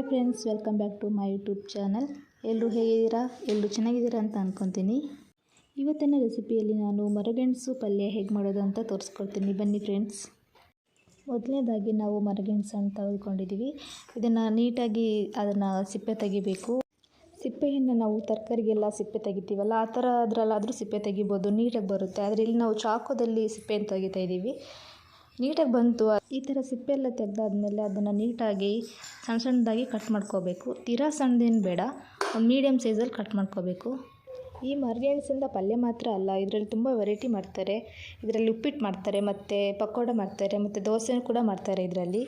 Friends, welcome back to my YouTube channel. ಎಲ್ಲರೂ ಹೇಗಿದ್ದೀರಾ? ಎಲ್ಲರೂ ಚೆನ್ನಾಗಿದ್ದೀರಾ ಅಂತ ಅಂದ್ಕೊತೀನಿ. ಇವತ್ತಿನ ರೆಸಿಪಿಯಲ್ಲಿ ನಾನು ಮರಗೆಣಸು ಪಲ್ಯ ಹೇಗೆ ಮಾಡೋದು ಅಂತ ತೋರಿಸ್ಕೊಡ್ತೀನಿ. ಬನ್ನಿ ಫ್ರೆಂಡ್ಸ್. ಮೊದಲನೇದಾಗಿ ನಾವು ಮರಗೆಣಸನ್ನು ತೆಗೆದುಕೊಂಡಿದ್ದೀವಿ. ಇದನ್ನು ನೀಟಾಗಿ ಅದನ್ನು ಸಿಪ್ಪೆ ತೆಗಿಬೇಕು. ಸಿಪ್ಪೆಯನ್ನು ನಾವು ತರಕಾರಿಗೆಲ್ಲ ಸಿಪ್ಪೆ ತೆಗಿತೀವಲ್ಲ, ಆ ಥರ ಅದರಲ್ಲಾದರೂ ಸಿಪ್ಪೆ ತೆಗಿಬೋದು, ನೀಟಾಗಿ ಬರುತ್ತೆ. ಆದರೆ ಇಲ್ಲಿ ನಾವು ಚಾಕುದಲ್ಲಿ ಸಿಪ್ಪೆಯನ್ನು ತೆಗಿತಾ ಇದ್ದೀವಿ. ನೀಟಾಗಿ ಬಂತು. ಈ ಥರ ಸಿಪ್ಪೆ ಎಲ್ಲ ತೆಗೆದಾದ್ಮೇಲೆ ಅದನ್ನು ನೀಟಾಗಿ ಸಣ್ಣ ಸಣ್ಣದಾಗಿ ಕಟ್ ಮಾಡ್ಕೋಬೇಕು. ತೀರಾ ಸಣ್ಣದೇನು ಬೇಡ, ಒಂದು ಮೀಡಿಯಮ್ ಸೈಜಲ್ಲಿ ಕಟ್ ಮಾಡ್ಕೋಬೇಕು. ಈ ಮರಗೆಣಸಿಂದ ಪಲ್ಯ ಮಾತ್ರ ಅಲ್ಲ, ಇದರಲ್ಲಿ ತುಂಬ ವೆರೈಟಿ ಮಾಡ್ತಾರೆ. ಇದರಲ್ಲಿ ಉಪ್ಪಿಟ್ಟು ಮಾಡ್ತಾರೆ, ಮತ್ತು ಪಕೋಡ ಮಾಡ್ತಾರೆ, ಮತ್ತು ದೋಸೆ ಕೂಡ ಮಾಡ್ತಾರೆ ಇದರಲ್ಲಿ.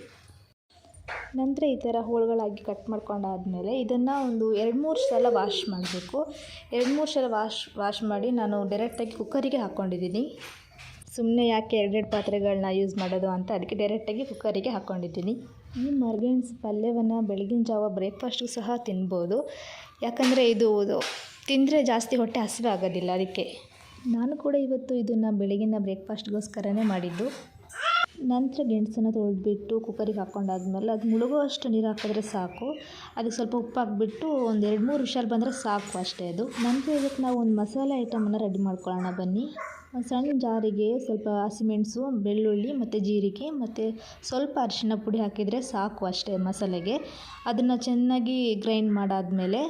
ನಂತರ ಈ ಥರ ಹೋಳುಗಳಾಗಿ ಕಟ್ ಮಾಡ್ಕೊಂಡಾದಮೇಲೆ ಇದನ್ನು ಒಂದು 2-3 ಸಲ ವಾಶ್ ಮಾಡಬೇಕು. 2-3 ಸಲ ವಾಶ್ ಮಾಡಿ ನಾನು ಡೈರೆಕ್ಟಾಗಿ ಕುಕ್ಕರಿಗೆ ಹಾಕ್ಕೊಂಡಿದ್ದೀನಿ. ಸುಮ್ಮನೆ ಯಾಕೆ 2 ಪಾತ್ರೆಗಳನ್ನ ಯೂಸ್ ಮಾಡೋದು ಅಂತ ಅದಕ್ಕೆ ಡೈರೆಕ್ಟಾಗಿ ಕುಕ್ಕರಿಗೆ ಹಾಕ್ಕೊಂಡಿದ್ದೀನಿ. ಈ ಮರಗೆಣಸು ಪಲ್ಯವನ್ನು ಬೆಳಗಿನ ಜಾವ ಬ್ರೇಕ್ಫಾಸ್ಟಿಗೂ ಸಹ ತಿನ್ಬೋದು. ಯಾಕಂದರೆ ಇದು ತಿಂದರೆ ಜಾಸ್ತಿ ಹೊಟ್ಟೆ ಹಸಿವೆ ಆಗೋದಿಲ್ಲ. ಅದಕ್ಕೆ ನಾನು ಕೂಡ ಇವತ್ತು ಇದನ್ನು ಬೆಳಗಿನ ಬ್ರೇಕ್ಫಾಸ್ಟ್ಗೋಸ್ಕರನೇ ಮಾಡಿದ್ದು. ನಂತರ ಗೆಣಸನ್ನು ತೊಳೆದ್ಬಿಟ್ಟು ಕುಕ್ಕರಿಗೆ ಹಾಕ್ಕೊಂಡಾದ್ಮೇಲೆ ಅದು ಮುಳುಗುವಷ್ಟು ನೀರು ಹಾಕಿದ್ರೆ ಸಾಕು. ಅದಕ್ಕೆ ಸ್ವಲ್ಪ ಉಪ್ಪು ಹಾಕ್ಬಿಟ್ಟು ಒಂದು 2-3 ವಿಷಲ್ ಬಂದರೆ ಸಾಕು, ಅಷ್ಟೇ ಅದು. ನಂತರ ಇದಕ್ಕೆ ನಾವು ಒಂದು ಮಸಾಲೆ ಐಟಮನ್ನು ರೆಡಿ ಮಾಡ್ಕೊಳ್ಳೋಣ ಬನ್ನಿ. ಒಂದು ಸಣ್ಣ ಜಾರಿಗೆ ಸ್ವಲ್ಪ ಹಸಿಮೆಣಸು, ಬೆಳ್ಳುಳ್ಳಿ ಮತ್ತು ಜೀರಿಗೆ ಮತ್ತು ಸ್ವಲ್ಪ ಅರಿಶಿಣ ಪುಡಿ ಹಾಕಿದರೆ ಸಾಕು, ಅಷ್ಟೇ ಮಸಾಲೆಗೆ. ಅದನ್ನು ಚೆನ್ನಾಗಿ ಗ್ರೈಂಡ್ ಮಾಡಾದಮೇಲೆ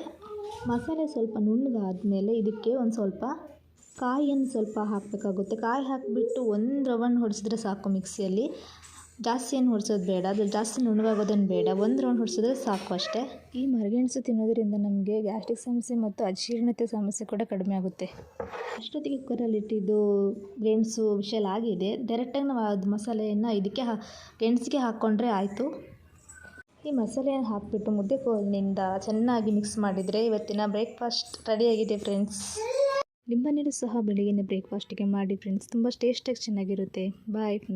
ಮಸಾಲೆ ಸ್ವಲ್ಪ ನುಣ್ಣಗಾದಮೇಲೆ ಇದಕ್ಕೆ ಒಂದು ಸ್ವಲ್ಪ ಕಾಯಿಯನ್ನು ಸ್ವಲ್ಪ ಹಾಕಬೇಕಾಗುತ್ತೆ. ಕಾಯಿ ಹಾಕಿಬಿಟ್ಟು ಒಂದು ರೌಂಡ್ ಹೊಡೆಸಿದ್ರೆ ಸಾಕು ಮಿಕ್ಸಿಯಲ್ಲಿ. ಜಾಸ್ತಿ ಏನು ಹೊಡ್ಸೋದು ಬೇಡ, ಅದು ಜಾಸ್ತಿ ನುಣ್ಣಗಾಗೋದೇನು ಬೇಡ, ಒಂದು ರೌಂಡ್ ಹೊಡೆಸಿದ್ರೆ ಸಾಕು ಅಷ್ಟೇ. ಈ ಮರಗೆಣಸು ತಿನ್ನೋದ್ರಿಂದ ನಮಗೆ ಗ್ಯಾಸ್ಟ್ರಿಕ್ ಸಮಸ್ಯೆ ಮತ್ತು ಅಜೀರ್ಣತೆ ಸಮಸ್ಯೆ ಕೂಡ ಕಡಿಮೆ ಆಗುತ್ತೆ. ಅಷ್ಟೊತ್ತಿಗೆ ಕುಕ್ಕರಲ್ಲಿಟ್ಟಿದ್ದು ಗೆಣಸು ವಿಷಲ್ ಆಗಿದೆ. ಡೈರೆಕ್ಟಾಗಿ ನಾವು ಅದು ಮಸಾಲೆಯನ್ನು ಇದಕ್ಕೆ ಗೆಣಸಿಗೆ ಹಾಕ್ಕೊಂಡ್ರೆ ಆಯಿತು. ಈ ಮಸಾಲೆಯನ್ನು ಹಾಕಿಬಿಟ್ಟು ಮುದ್ದೆ ಕೋಲಿನಿಂದ ಚೆನ್ನಾಗಿ ಮಿಕ್ಸ್ ಮಾಡಿದರೆ ಇವತ್ತಿನ ಬ್ರೇಕ್ಫಾಸ್ಟ್ ರೆಡಿಯಾಗಿದೆ ಫ್ರೆಂಡ್ಸ್. ನಿಮ್ಮನೇಲೂ ಸಹ ಬೆಳಗಿನ ಬ್ರೇಕ್ಫಾಸ್ಟಿಗೆ ಮಾಡಿ ಫ್ರೆಂಡ್ಸ್. ತುಂಬ ಟೇಸ್ಟಾಗಿ ಚೆನ್ನಾಗಿರುತ್ತೆ. ಬಾಯ್.